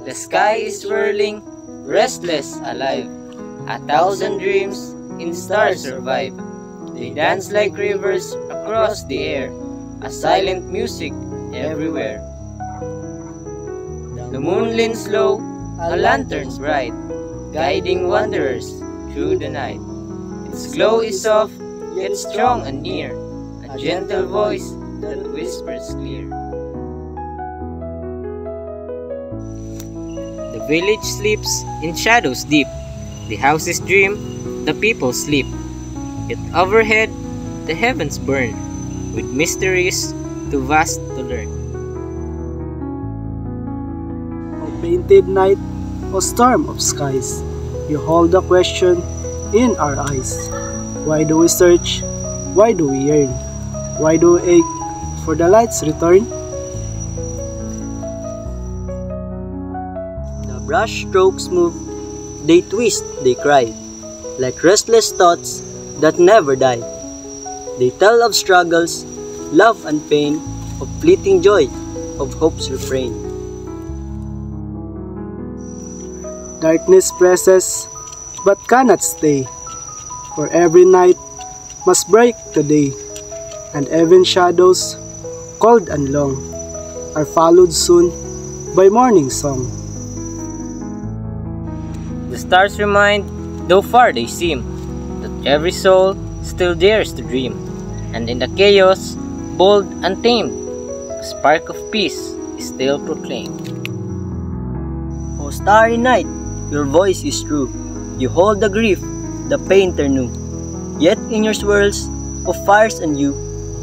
The sky is swirling, restless, alive. 1,000 dreams in stars survive. They dance like rivers across the air, a silent music everywhere. The moon leans low, a lantern's bright, guiding wanderers through the night. Its glow is soft, yet strong and near, a gentle voice that whispers clear. The village sleeps in shadows deep. The houses dream, the people sleep. Yet overhead, the heavens burn, with mysteries too vast to learn. O painted night, O storm of skies, you hold a question in our eyes. Why do we search? Why do we yearn? Why do we ache for the light's return? The brush strokes move, they twist, they cry, like restless thoughts that never die. They tell of struggles, love and pain, of fleeting joy, of hope's refrain. Darkness presses, but cannot stay, for every night must break today, and even shadows, cold and long, are followed soon by morning song. The stars remind, though far they seem, that every soul still dares to dream, and in the chaos, bold and tamed, a spark of peace is still proclaimed. O starry night, your voice is true. You hold the grief, the painter knew. Yet in your swirls of fires and you,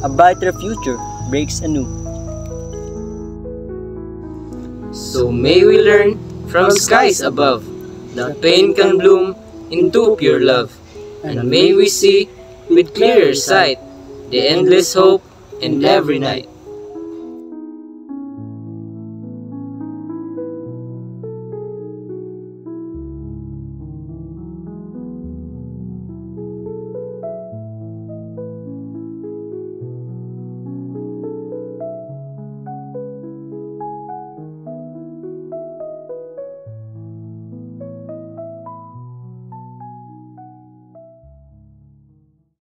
a brighter future breaks anew. So may we learn from skies above that pain can bloom into pure love, and may we see with clearer sight the endless hope in every night.